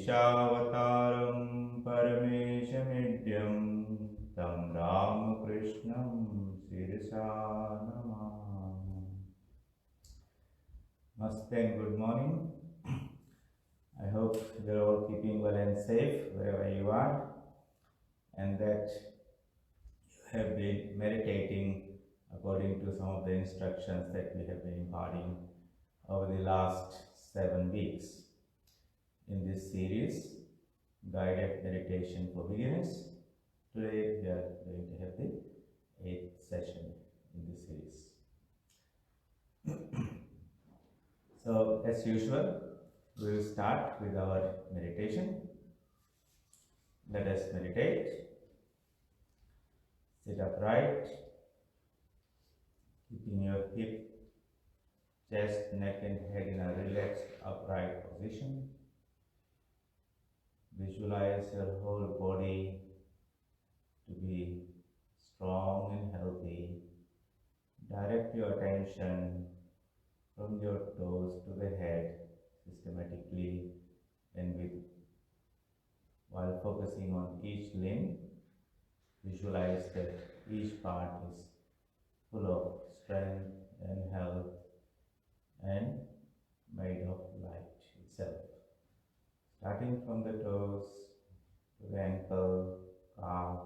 ईशावतारं परमेशमिड्यं तं रामकृष्णं शिरसा Namami. Namaste and good morning. I hope you're all keeping well and safe wherever you are, and that you have been meditating according to some of the instructions that we have been imparting over the last 7 weeks in this series, Guided Meditation for Beginners. Today we are going to have the 8th session in this series. So, as usual, we will start with our meditation. Let us meditate. Sit upright, keeping your hip, chest, neck and head in a relaxed upright position. Visualize your whole body to be strong and healthy. Direct your attention from your toes to the head systematically, and while focusing on each limb, visualize that each part is full of strength and health and made of light itself. Starting from the toes to the ankle, calf,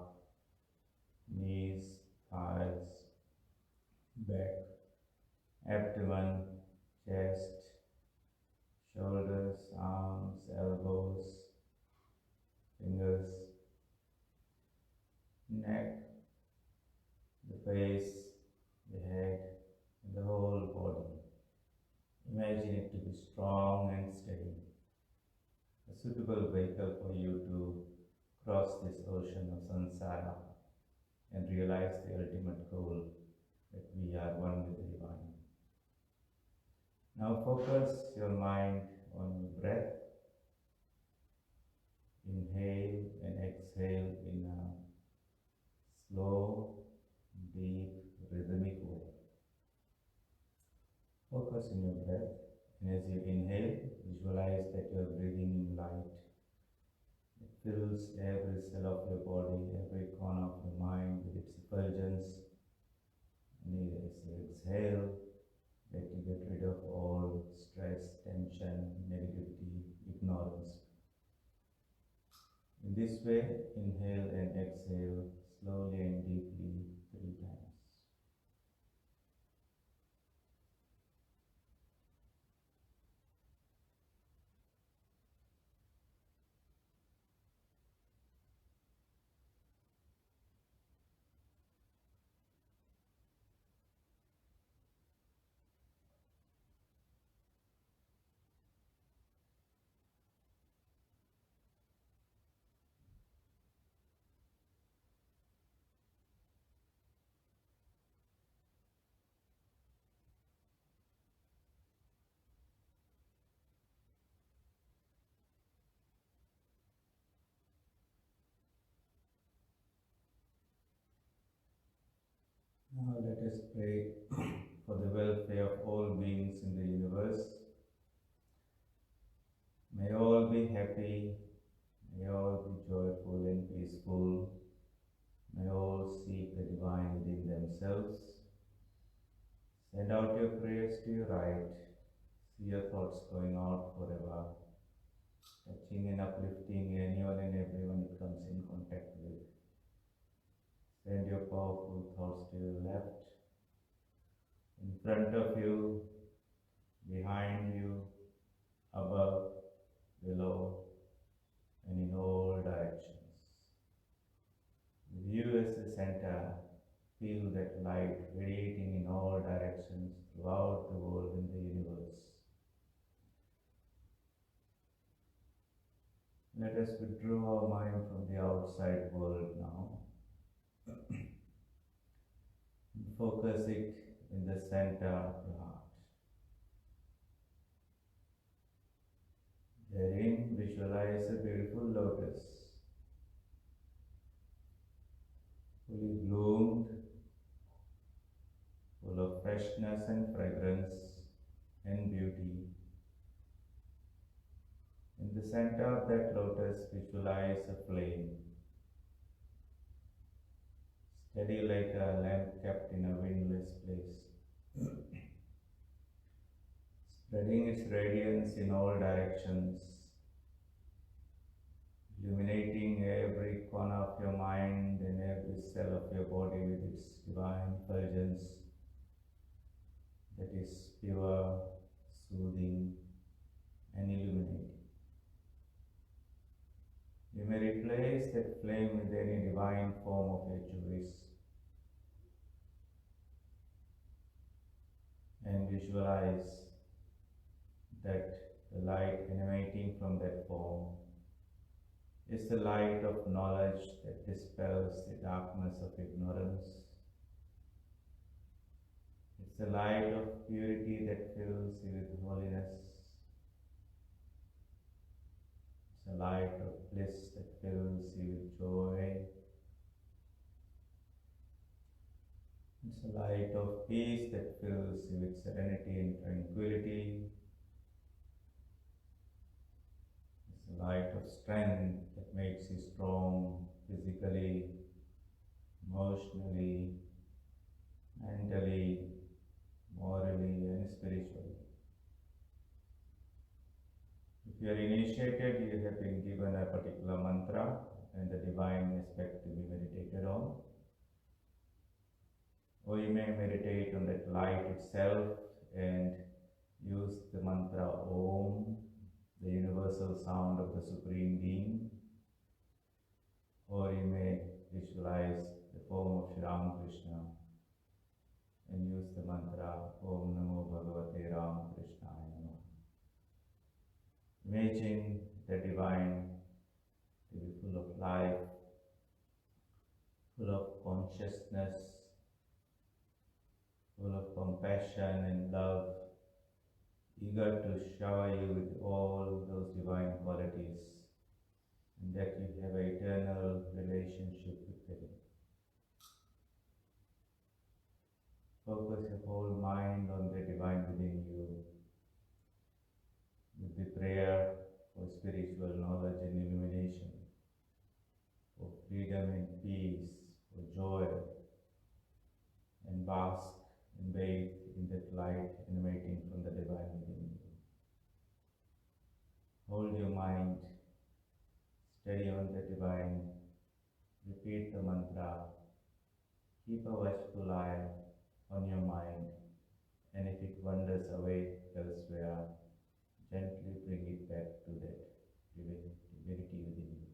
knees, thighs, back, abdomen, chest, shoulders, arms, elbows, fingers, neck, the face, the head, and the whole body. Imagine it to be strong and steady, a suitable vehicle for you to cross this ocean of samsara and realize the ultimate goal, that we are one with the divine. Now focus your mind on your breath. Inhale and exhale in a slow, deep, rhythmic way. Focus on your breath, and as you inhale, visualize that you are breathing in light. It fills every cell of your body, every corner of your mind with its effulgence. And as you exhale, that you get rid of all stress, tension, negativity, ignorance. In this way, inhale and exhale slowly and deeply 3 times. Now let us pray for the welfare of all beings in the universe. May all be happy, may all be joyful and peaceful, may all seek the divine within themselves. Send out your prayers to your right, see your thoughts going out forever, touching and uplifting anyone and everyone it comes in contact with. Send your powerful thoughts to your left, in front of you, behind you, above, below, and in all directions. With you as the center, feel that light radiating in all directions throughout the world and the universe. Let us withdraw our mind from the outside world now. Focus it in the center of your heart. Therein, visualize a beautiful lotus, fully bloomed, full of freshness and fragrance and beauty. In the the center of that lotus, visualize a flame, steady like a lamp kept in a windless place, spreading its radiance in all directions, illuminating every corner of your mind and every cell of your body with its divine effulgence that is pure, soothing, and illuminating. You may replace that flame with any divine form of your choice and visualize that the light emanating from that form is the light of knowledge that dispels the darkness of ignorance. It's the light of purity that fills you with holiness. It's a light of bliss that fills you with joy. It's a light of peace that fills you with serenity and tranquility. It's a light of strength that makes you strong physically, emotionally, mentally, morally, and spiritually. If you are initiated, you have been given a particular mantra and the divine aspect to be meditated on. Or you may meditate on that light itself and use the mantra Om, the universal sound of the Supreme Being. Or you may visualize the form of Sri Ramakrishna and use the mantra Om Namo Bhagavate Ramakrishnaaya Namaha. Imagine the divine to be full of life, full of consciousness, full of compassion and love, eager to shower you with all those divine qualities, and that you have an eternal relationship with Him. Focus your whole mind on the divine within you, with the prayer for spiritual knowledge and illumination, for freedom and peace, for joy, and bask and bathe in that light emanating from the divine within you. Hold your mind steady on the divine. Repeat the mantra. Keep a watchful eye on your mind, and if it wanders away elsewhere, gently bring it back to that divinity within you.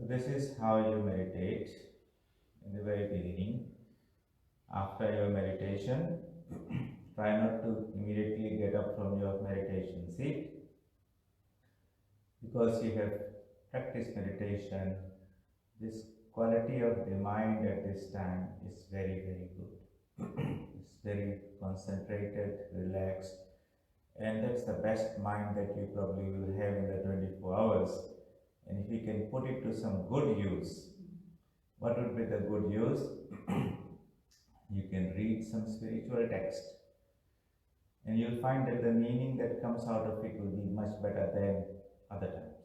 So this is how you meditate in the very beginning. After your meditation, try not to immediately get up from your meditation seat, because you have practiced meditation. This quality of the mind at this time is very, very good. It's very concentrated, relaxed, and that's the best mind that you probably will have in the 24 hours. And if you can put it to some good use, what would be the good use? You can read some spiritual text, and you'll find that the meaning that comes out of it will be much better than other times.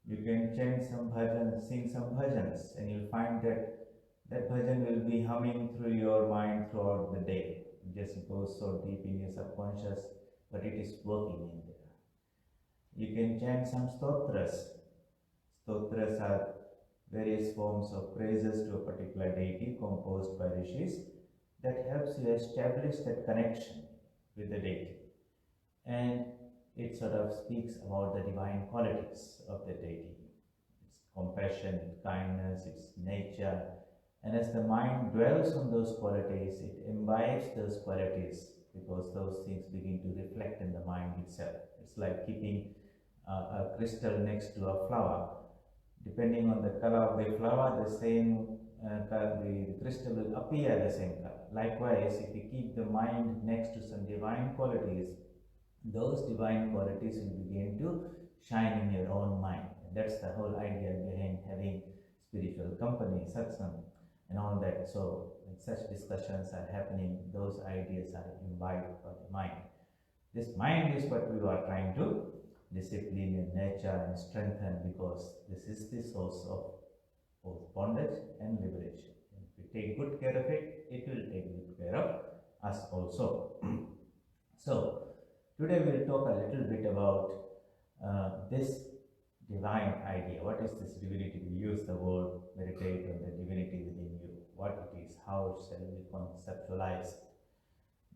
You can chant some bhajans, sing some bhajans, and you'll find that that bhajan will be humming through your mind throughout the day. It just goes so deep in your subconscious, but it is working in there. You can chant some stotras. Stotras are various forms of praises to a particular deity composed by rishis that helps you establish that connection with the deity. And it sort of speaks about the divine qualities of the deity. Its compassion, its kindness, its nature. And as the mind dwells on those qualities, it imbibes those qualities, because those things begin to reflect in the mind itself. It's like keeping a crystal next to a flower. Depending on the color of the flower, the crystal will appear the same color. Likewise, if you keep the mind next to some divine qualities, those divine qualities will begin to shine in your own mind. And that's the whole idea behind having spiritual company, satsang, and all that. So when such discussions are happening, those ideas are imbibed by the mind. This mind is what we are trying to discipline and nurture and strengthen, because this is the source of both bondage and liberation. And if we take good care of it, it will take good care of us also. So today we will talk a little bit about this divine idea. What is this divinity? We use the word meditate on the divinity within you. What it is, how shall we conceptualize?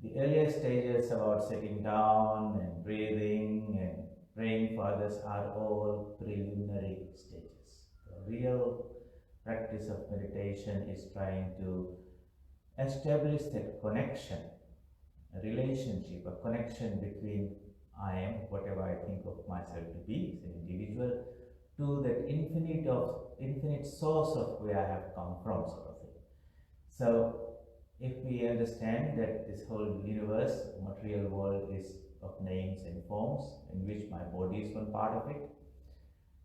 The earlier stages about sitting down and breathing and praying for others are all preliminary stages. The real practice of meditation is trying to establish that connection, a relationship, a connection between I am, whatever I think of myself to be as an individual, to that infinite source of where I have come from, sort of thing. So if we understand that this whole universe, material world, is of names and forms, in which my body is one part of it,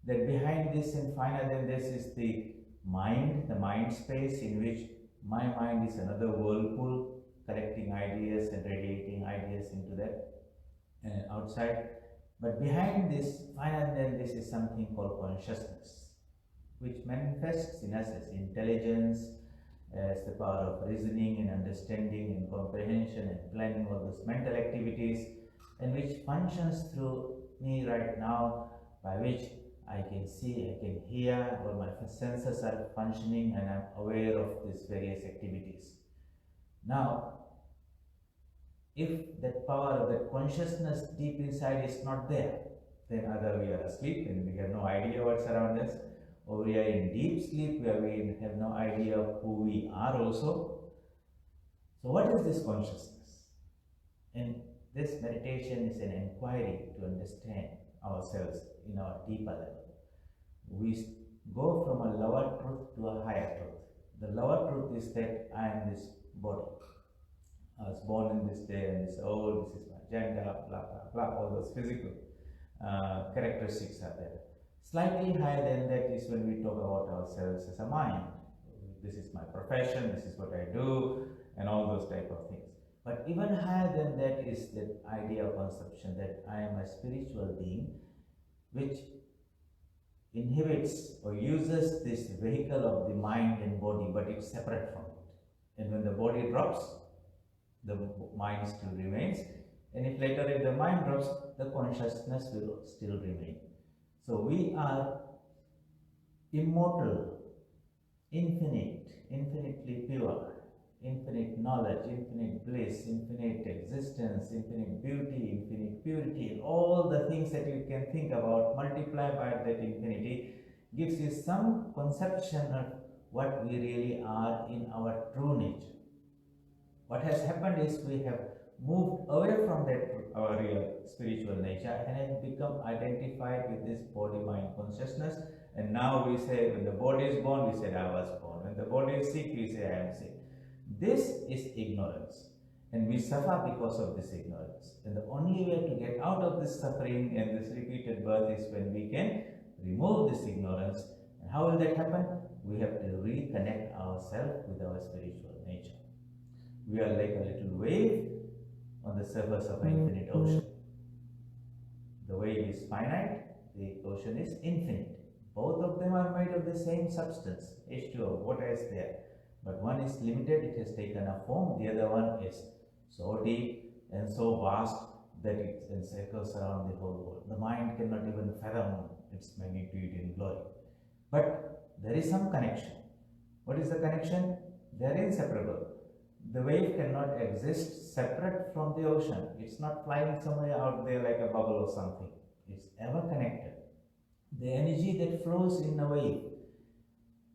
that behind this and finer than this is the mind space, in which my mind is another whirlpool, collecting ideas and radiating ideas into that outside. But behind this, finer than this, is something called consciousness, which manifests in us as intelligence, as the power of reasoning and understanding and comprehension and planning all those mental activities, and which functions through me right now, by which I can see, I can hear, all my senses are functioning, and I'm aware of these various activities. Now, if that power of that consciousness deep inside is not there, then either we are asleep and we have no idea what's around us, or we are in deep sleep where we have no idea of who we are also. So what is this consciousness? And this meditation is an inquiry to understand ourselves in our deeper level. We go from a lower truth to a higher truth. The lower truth is that I am this body. I was born in this day and this old, this is my gender, blah, blah, blah, all those physical characteristics are there. Slightly higher than that is when we talk about ourselves as a mind. This is my profession, this is what I do, and all those type of things. But even higher than that is the idea of conception that I am a spiritual being, which inhibits or uses this vehicle of the mind and body, but it's separate from it. And when the body drops, the mind still remains, and if the mind drops, the consciousness will still remain. So we are immortal, infinite, infinitely pure, infinite knowledge, infinite bliss, infinite existence, infinite beauty, infinite purity, and all the things that you can think about, multiply by that infinity, gives you some conception of what we really are in our true nature. What has happened is we have moved away from that our real spiritual nature and have become identified with this body mind consciousness. And now we say, when the body is born, we say I was born. When the body is sick, we say I am sick. This is ignorance, and we suffer because of this ignorance. And the only way to get out of this suffering and this repeated birth is when we can remove this ignorance. And how will that happen? We have to reconnect ourselves with our spiritual nature. We are like a little wave on the surface of an infinite ocean. The wave is finite, the ocean is infinite. Both of them are made of the same substance, H2O, water is there. But one is limited, it has taken a form, the other one is so deep and so vast that it encircles around the whole world. The mind cannot even fathom its magnitude and glory. But there is some connection. What is the connection? They are inseparable. The wave cannot exist separate from the ocean. It's not flying somewhere out there like a bubble or something. It's ever connected. The energy that flows in a wave,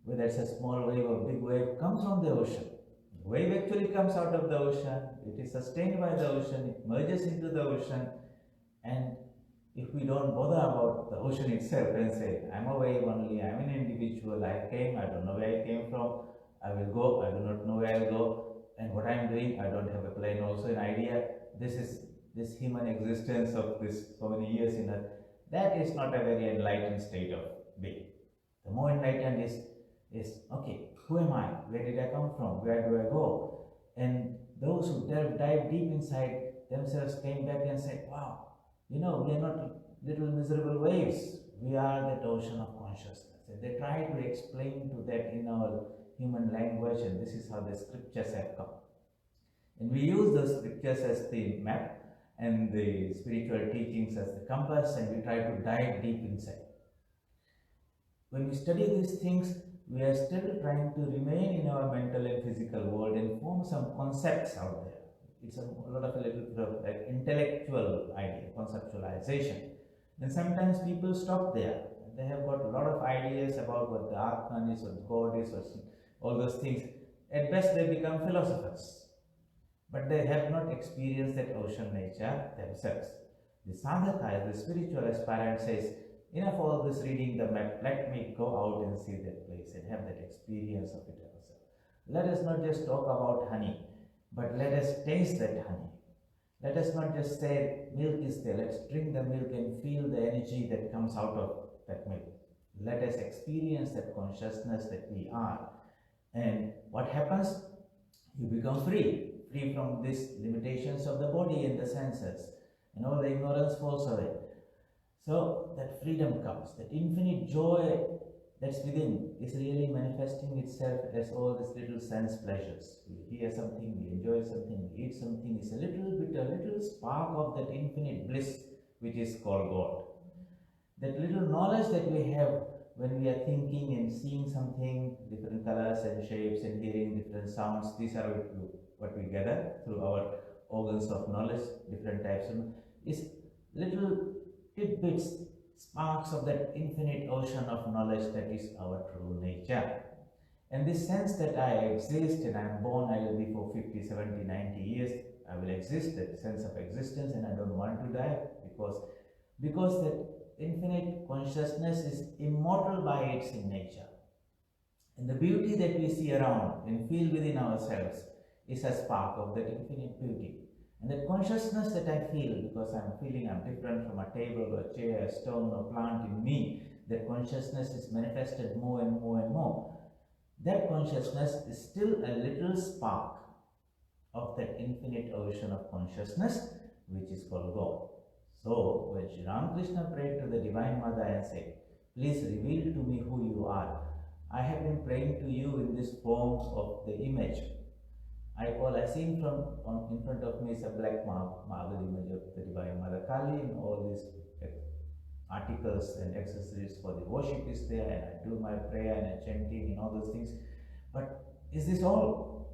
whether it's a small wave or big wave, comes from the ocean. The wave actually comes out of the ocean. It is sustained by the ocean. It merges into the ocean. And if we don't bother about the ocean itself and say, I'm a wave only, I'm an individual, I came, I don't know where I came from, I will go, I do not know where I'll go. And what I'm doing, I don't have a plan, also an idea. This is this human existence of this so many years in Earth. That is not a very enlightened state of being. The more enlightened is okay, who am I? Where did I come from? Where do I go? And those who dive deep inside themselves came back and said, wow, we are not little miserable waves. We are that ocean of consciousness. And they try to explain to that in our human language, and this is how the scriptures have come. And we use those scriptures as the map and the spiritual teachings as the compass, and we try to dive deep inside. When we study these things, we are still trying to remain in our mental and physical world and form some concepts out there. It's a lot of a little bit of like intellectual idea, conceptualization. And sometimes people stop there. They have got a lot of ideas about what the Atman is, what God is, what all those things. At best they become philosophers, but they have not experienced that ocean nature themselves. The sadhaka, the spiritual aspirant, says, enough all this reading the map, let me go out and see that place and have that experience of it ourselves. Let us not just talk about honey, but let us taste that honey. Let us not just say milk is there, let's drink the milk and feel the energy that comes out of that milk. Let us experience that consciousness that we are. And what happens? You become free from these limitations of the body and the senses, and all the ignorance falls away. So that freedom comes, that infinite joy that's within is really manifesting itself as all these little sense pleasures. We hear something, we enjoy something, we eat something. It's a little spark of that infinite bliss which is called God. That little knowledge that we have when we are thinking and seeing something, different colors and shapes, and hearing different sounds, these are what we gather through our organs of knowledge, different types of, is little tidbits, sparks of that infinite ocean of knowledge that is our true nature. And this sense that I exist and I am born, I will be for 50, 70, 90 years, I will exist, that sense of existence, and I don't want to die because that infinite consciousness is immortal by its nature. And the beauty that we see around and feel within ourselves is a spark of that infinite beauty. And that consciousness that I feel, because I'm feeling I'm different from a table or a chair, a stone or plant in me, that consciousness is manifested more and more and more. That consciousness is still a little spark of that infinite ocean of consciousness, which is called God. So, when Sri Ramakrishna prayed to the Divine Mother and said, please reveal to me who you are. I have been praying to you in this form of the image. All I see in front of me is a black marble image of the Divine Mother Kali, and all these articles and accessories for the worship is there, and I do my prayer and I chanting and all those things. But is this all?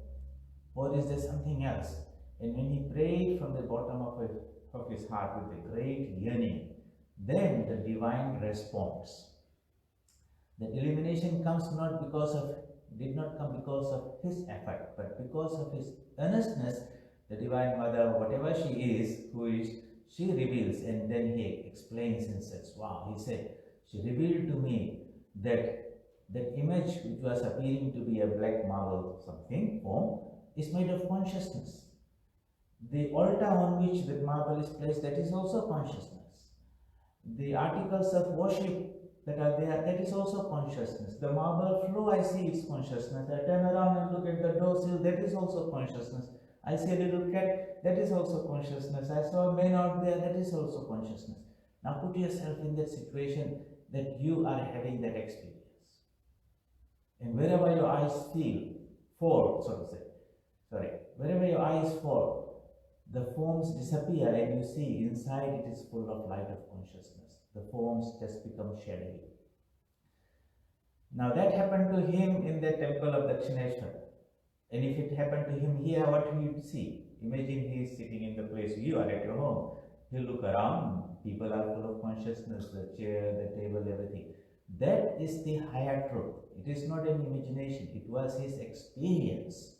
Or is there something else? And when he prayed from the bottom of his heart with a great yearning, then the divine response. That illumination comes not because of, did not come because of his effort, but because of his earnestness. The Divine Mother, whatever she is, who is, she reveals, and then he explains and says, wow, he said, she revealed to me that that image which was appearing to be a black marble something form is made of consciousness. The altar on which the marble is placed, that is also consciousness. The articles of worship that are there, that is also consciousness. The marble floor, I see its consciousness. I turn around and look at the door sill, that is also consciousness. I see a little cat, that is also consciousness. I saw a man out there, that is also consciousness. Now put yourself in that situation that you are having that experience. And wherever your eyes fall, so to say, wherever your eyes fall, the forms disappear and you see inside it is full of light of consciousness. The forms just become shadowy. Now that happened to him in the temple of Dakshineshwar. And if it happened to him here, what will you see? Imagine he is sitting in the place you are at your home. He'll look around, people are full of consciousness, the chair, the table, everything. That is the higher truth. It is not an imagination, it was his experience.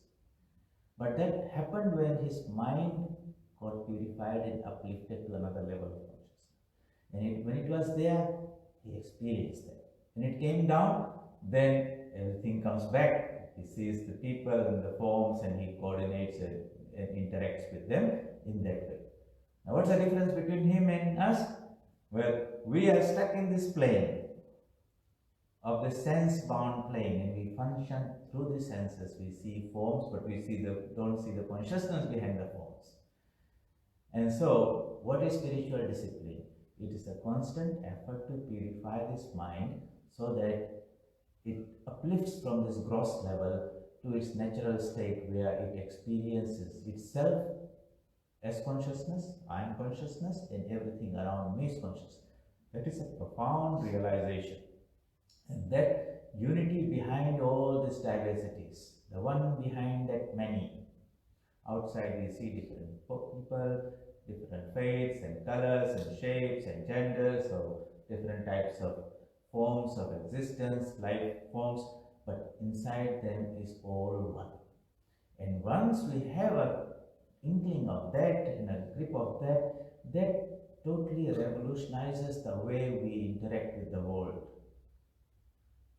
But that happened when his mind got purified and uplifted to another level of consciousness. And when it was there, he experienced that. When it came down, then everything comes back. He sees the people and the forms and he coordinates and interacts with them in that way. Now what's the difference between him and us? Well, we are stuck in this plane of the sense-bound plane, and we function through the senses. We see forms, but we don't see the consciousness behind the forms. And so, what is spiritual discipline? It is a constant effort to purify this mind so that it uplifts from this gross level to its natural state where it experiences itself as consciousness, I am consciousness, and everything around me is consciousness. That is a profound realization. And that unity behind all these diversities, the one behind that many. Outside we see different people, different faiths and colors and shapes and genders, or different types of forms of existence, life forms, but inside them is all one. And once we have a inkling of that and a grip of that, that totally revolutionizes the way we interact with the world,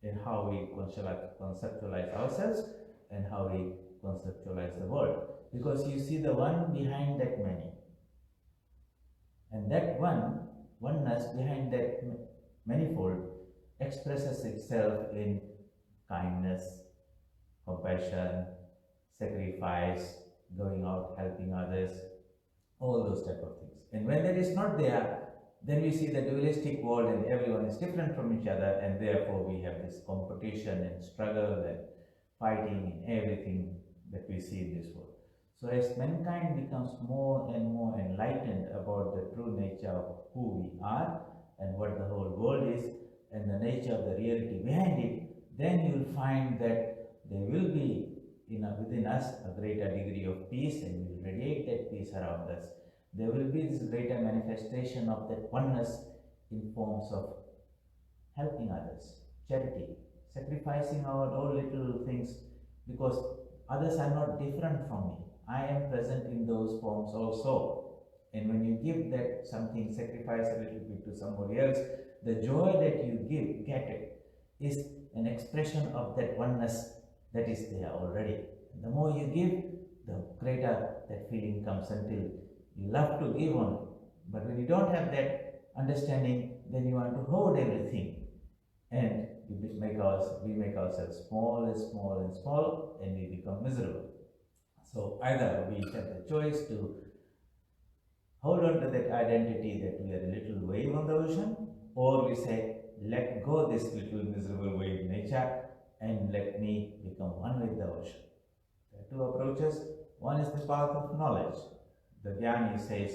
and how we conceptualize ourselves and how we conceptualize the world. Because you see the one behind that many. And that oneness behind that manifold expresses itself in kindness, compassion, sacrifice, going out, helping others, all those type of things. And when that is not there, then we see the dualistic world and everyone is different from each other, and therefore we have this competition and struggle and fighting and everything that we see in this world. So as mankind becomes more and more enlightened about the true nature of who we are and what the whole world is and the nature of the reality behind it, then you will find that there will be within us a greater degree of peace, and we will radiate that peace around us. There will be this greater manifestation of that oneness in forms of helping others, charity, sacrificing our own little things, because others are not different from me. I am present in those forms also. And when you give that something, sacrifice a little bit to somebody else, the joy that you get it is an expression of that oneness that is there already. And the more you give, the greater that feeling comes, until you love to give on. But when you don't have that understanding, then you want to hold everything, and we make ourselves small and small and small, and we become miserable. So either we have the choice to hold on to that identity that we are a little wave on the ocean, or we say, let go this little miserable wave nature and let me become one with the ocean. There are two approaches. One is the path of knowledge. The Jnani says,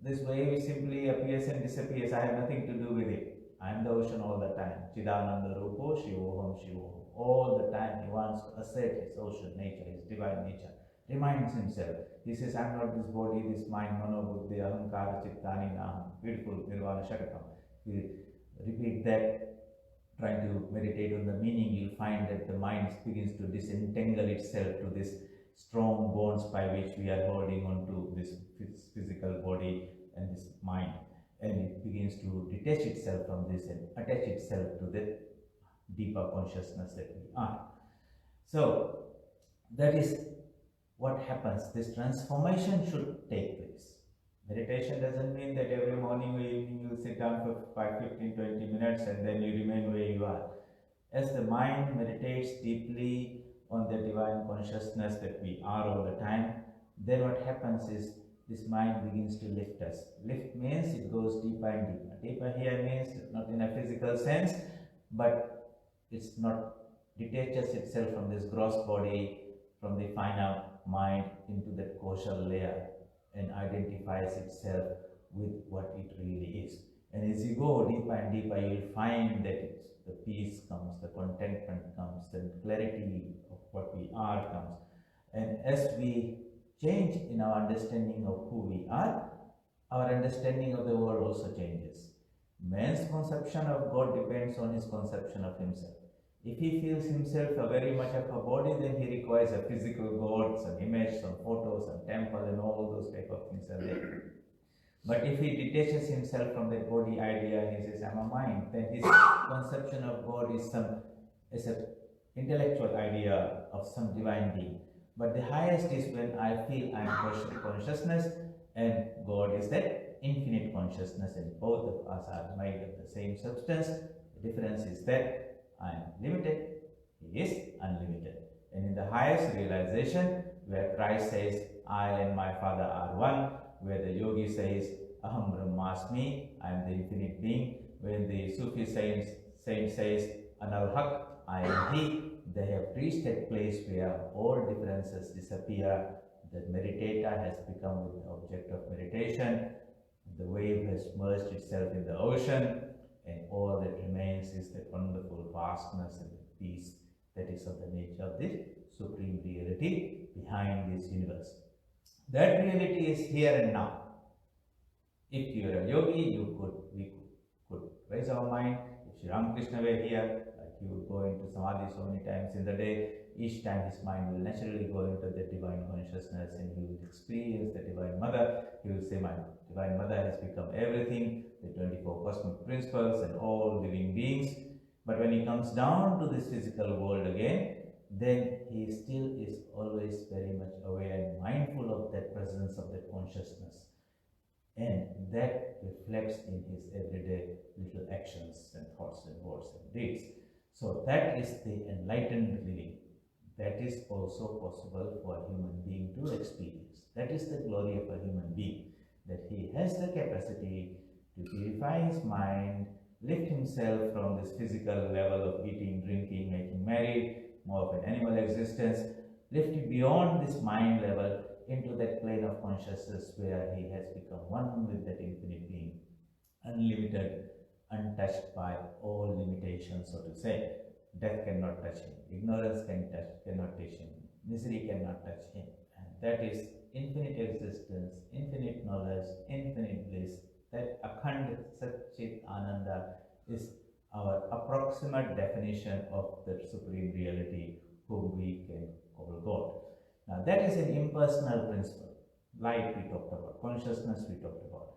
this wave simply appears and disappears, I have nothing to do with it. I am the ocean all the time. Chidananda Rupo, Shivoham, Shivoham. All the time he wants to assert his ocean nature, his divine nature. Reminds himself. He says, I am not this body, this mind, mano, buddhi, ahankara, chittani, naham. Beautiful Nirvana Shatakam. He repeat that trying to meditate on the meaning, you'll find that the mind begins to disentangle itself to this strong bonds by which we are holding on to this physical body and this mind, and it begins to detach itself from this and attach itself to the deeper consciousness that we are. So that is what happens. This transformation should take place. Meditation doesn't mean that every morning or evening you sit down for 5, 15, 20 minutes and then you remain where you are. As the mind meditates deeply on the divine consciousness that we are all the time, then what happens is this mind begins to lift us. Lift means it goes deeper and deeper. Deeper here means not in a physical sense, but it's not detaches itself from this gross body, from the finer mind into that causal layer, and identifies itself with what it really is. And as you go deeper and deeper, you'll find that the peace comes, the contentment comes, the clarity of what we are comes. And as we change in our understanding of who we are, our understanding of the world also changes. Man's conception of God depends on his conception of himself. If he feels himself a very much of a body, then he requires a physical God, some image, some photo, some temple, and all those type of things are there. But if he detaches himself from that body idea and he says, I'm a mind, then his conception of God is an intellectual idea of some divine being. But the highest is when I feel I am consciousness, and God is that infinite consciousness, and both of us are made of the same substance. The difference is that I am limited, he is unlimited. And in the highest realization, where Christ says, I and my Father are one, where the yogi says, Aham Brahmasmi, I am the infinite being, when the Sufi saint says, Anal Haq, I am he, they have reached that place where all differences disappear. The meditator has become the object of meditation, the wave has merged itself in the ocean, and all that remains is the wonderful vastness and the peace that is of the nature of the supreme reality behind this universe. That reality is here and now. If you are a yogi, we could raise our mind. If Sri Ramakrishna were here, like he would go into samadhi so many times in the day, each time his mind will naturally go into the divine consciousness and he will experience the Divine Mother. He will say, my Divine Mother has become everything, the 24 cosmic principles and all living beings. But when he comes down to this physical world again, then he still is always very much aware and mindful of that presence of that consciousness. And that reflects in his everyday little actions and thoughts and words and deeds. So that is the enlightened living. That is also possible for a human being to experience. That is the glory of a human being, that he has the capacity to purify his mind, lift himself from this physical level of eating, drinking, making merry, more of an animal existence, lift it beyond this mind level into that plane of consciousness where he has become one with that infinite being, unlimited, untouched by all limitations, so to say. Death cannot touch him, ignorance cannot touch him, misery cannot touch him. And that is infinite existence, infinite knowledge, infinite bliss. That Akhand Satchit Ananda is our approximate definition of the supreme reality whom we can call God. Now that is an impersonal principle. Light we talked about, consciousness we talked about.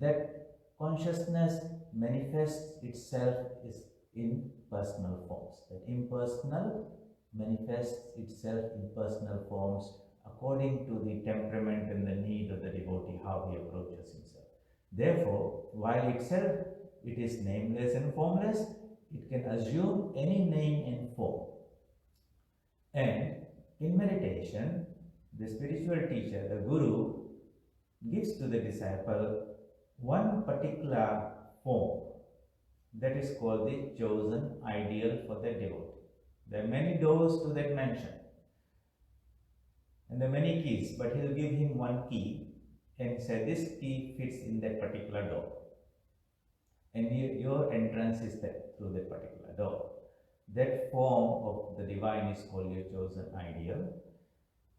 That consciousness manifests itself is in personal forms. That impersonal manifests itself in personal forms according to the temperament and the need of the devotee, how he approaches himself. Therefore, while itself it is nameless and formless, it can assume any name and form. And in meditation, the spiritual teacher, the guru, gives to the disciple one particular form that is called the chosen ideal for the devotee. There are many doors to that mansion and there are many keys, but he will give him one key and say this key fits in that particular door, and your entrance is that through that particular door. That form of the divine is called your chosen ideal,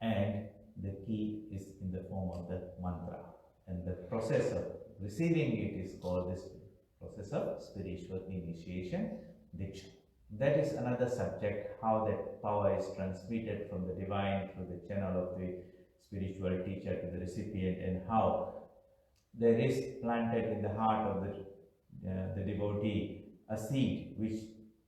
and the key is in the form of the mantra, and the process of receiving it is called this process of spiritual initiation, Diksha. That is another subject, how that power is transmitted from the divine through the channel of the spiritual teacher to the recipient, and how there is planted in the heart of the devotee a seed which,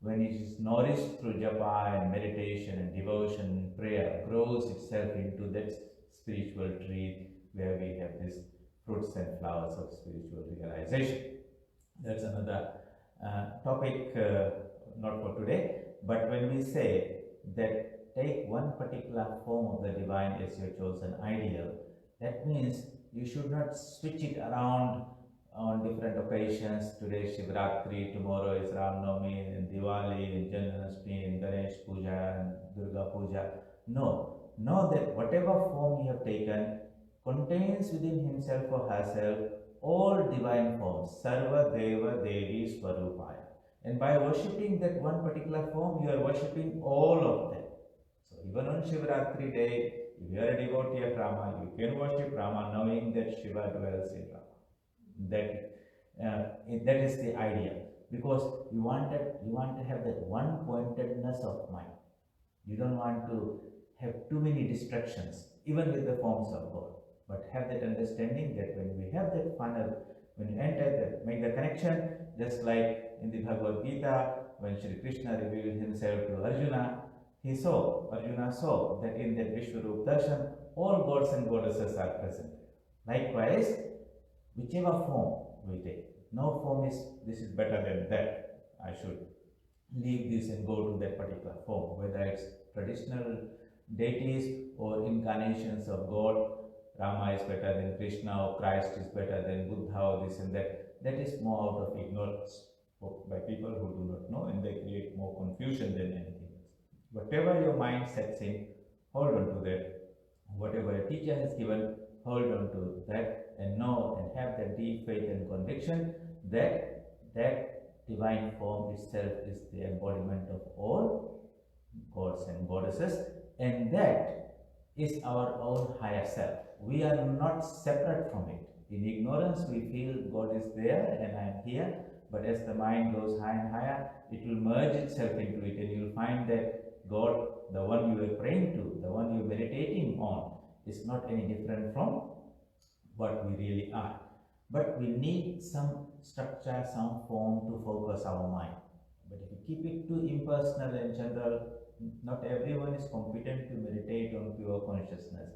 when it is nourished through japa and meditation and devotion and prayer, grows itself into that spiritual tree where we have these fruits and flowers of spiritual realization. That's another topic, not for today. But when we say that take one particular form of the divine as your chosen ideal, that means you should not switch it around on different occasions. Today is Shivratri, tomorrow is Ram Navami, and Diwali, and Janmashtami, and Ganesh Puja, and Durga Puja. No, know that whatever form you have taken contains within himself or herself all divine forms, Sarva Deva Devi Swarupaya. And by worshipping that one particular form, you are worshipping all of them. So even on Shivratri day, if you are a devotee of Rama, you can worship Rama knowing that Shiva dwells in Rama. That is the idea, because you want to have that one pointedness of mind. You don't want to have too many distractions, even with the forms of God. But have that understanding that when we have that funnel, when you enter make the connection, just like in the Bhagavad Gita, when Shri Krishna revealed himself to Arjuna, Arjuna saw that in that Vishwarup Darshan, all gods and goddesses are present. Likewise, whichever form we take, no form is, this is better than that, I should leave this and go to that particular form, whether it's traditional deities or incarnations of God. Rama is better than Krishna, or Christ is better than Buddha, or this and that. That is more out of ignorance by people who do not know, and they create more confusion than anything else. Whatever your mind sets in, hold on to that. Whatever a teacher has given, hold on to that, and know and have that deep faith and conviction that that divine form itself is the embodiment of all gods and goddesses, and that is our own higher self. We are not separate from it. In ignorance, we feel God is there and I am here, but as the mind goes higher and higher, it will merge itself into it, and you will find that God, the one you are praying to, the one you are meditating on, is not any different from what we really are. But we need some structure, some form to focus our mind. But if you keep it too impersonal and general, not everyone is competent to meditate on pure consciousness,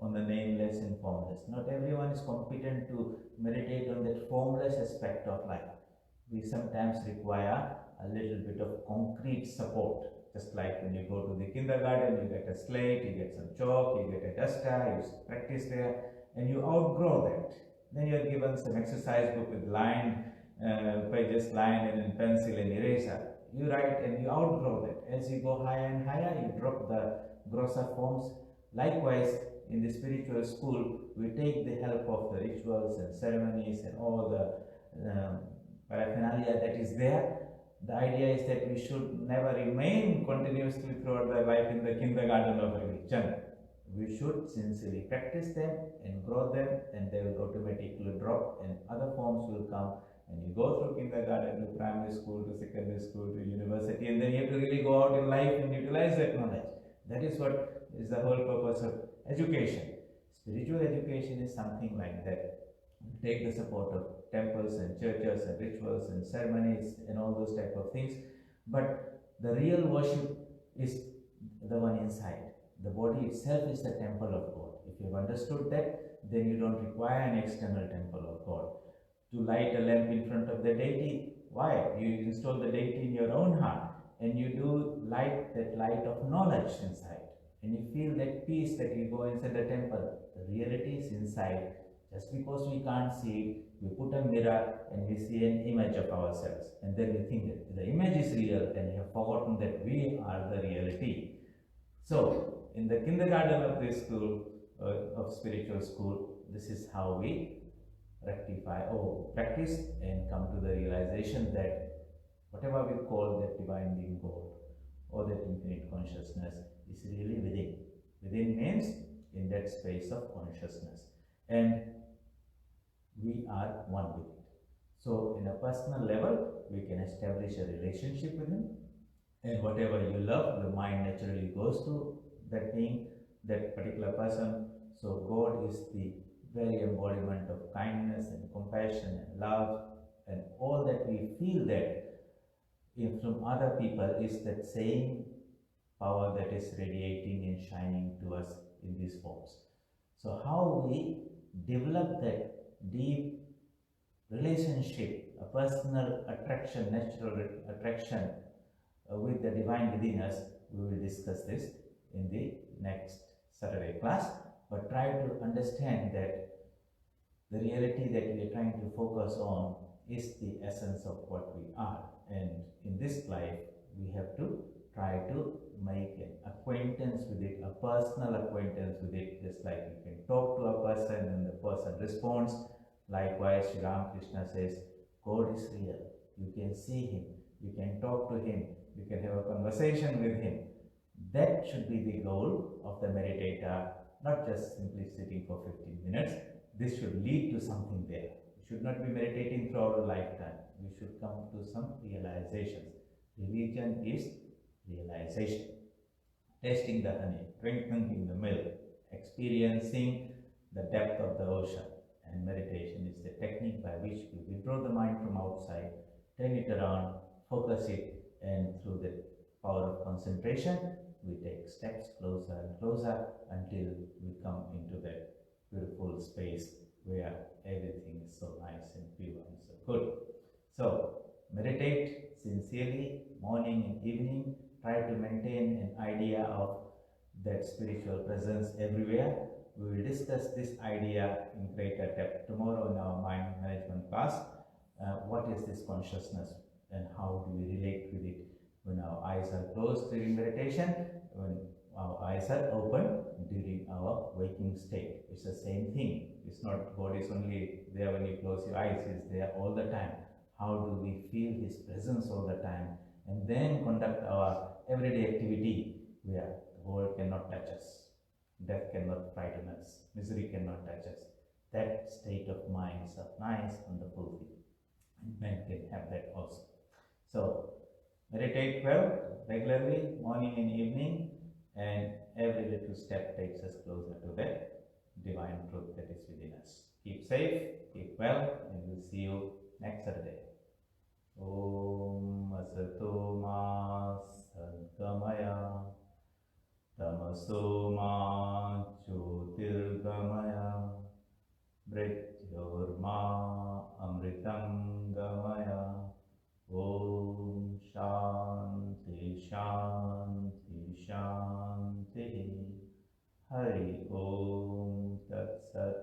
on the nameless and formless. Not everyone is competent to meditate on that formless aspect of life. We sometimes require a little bit of concrete support. Just like when you go to the kindergarten, you get a slate, you get some chalk, you get a duster, you practice there, and you outgrow that. Then you are given some exercise book with pages lined and pencil and eraser. You write and you outgrow that. As you go higher and higher, you drop the grosser forms. Likewise, in the spiritual school, we take the help of the rituals and ceremonies and all the paraphernalia that is there. The idea is that we should never remain continuously throughout the life in the kindergarten of religion. We should sincerely practice them and grow them, and they will automatically drop and other forms will come. And you go through kindergarten to primary school to secondary school to university, and then you have to really go out in life and utilize that knowledge. That is what is the whole purpose of education. Spiritual education is something like that. Take the support of temples and churches and rituals and ceremonies and all those type of things, but the real worship is the one inside. The body itself is the temple of God. If you have understood that, then you don't require an external temple of God. To light a lamp in front of the deity, why? You install the deity in your own heart, and you do light that light of knowledge inside, and you feel that peace that you go inside the temple. The reality is inside. Just because we can't see it, we put a mirror and we see an image of ourselves, and then we think that the image is real, and we have forgotten that we are the reality. So, in the kindergarten of this school, of spiritual school, this is how we rectify or practice and come to the realization that whatever we call that divine being God or that infinite consciousness is really within. Within means in that space of consciousness, and we are one with it. So in a personal level, we can establish a relationship with him, and whatever you love, your mind naturally goes to that being, that particular person. So God is the very embodiment of kindness and compassion and love, and all that we feel that from other people is that same power that is radiating and shining to us in these forms. So how we develop that deep relationship, a personal attraction, natural attraction with the divine within us, we will discuss this in the next Saturday class. But try to understand that the reality that we are trying to focus on is the essence of what we are. And in this life, we have to try to make an acquaintance with it, a personal acquaintance with it, just like you can talk to a person and the person responds. Likewise, Sri Ramakrishna says, God is real. You can see him, you can talk to him, you can have a conversation with him. That should be the goal of the meditator, not just simply sitting for 15 minutes. This should lead to something there. We should not be meditating throughout a lifetime. We should come to some realizations. Religion is realization. Tasting the honey, drinking the milk, experiencing the depth of the ocean. And meditation is the technique by which we withdraw the mind from outside, turn it around, focus it, and through the power of concentration, we take steps closer and closer until we come into that beautiful space where everything is so nice and pure and so good. So meditate sincerely, morning and evening. Try to maintain an idea of that spiritual presence everywhere. We will discuss this idea in greater depth tomorrow in our mind management class. What is this consciousness and how do we relate with it when our eyes are closed during meditation, when our eyes are open during our waking state? It's the same thing. It's not God is only there when you close your eyes, He's there all the time. How do we feel His presence all the time and then conduct our everyday activity where the world cannot touch us, death cannot frighten us, misery cannot touch us? That state of mind is a nice, wonderful thing, and men can have that also. So meditate well, regularly, morning and evening, and every little step takes us closer to that divine truth that is within us. Keep safe, keep well, and we'll see you next Saturday. Om Asato Ma Sadgamaya Tamaso Ma Jyotirgamaya Mrityorma Amritam Gamaya. Om Shanti Shanti Shanti. Hari Om Tat Sat.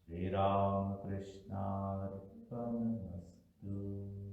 Sri Ram Krishna Arpanastu.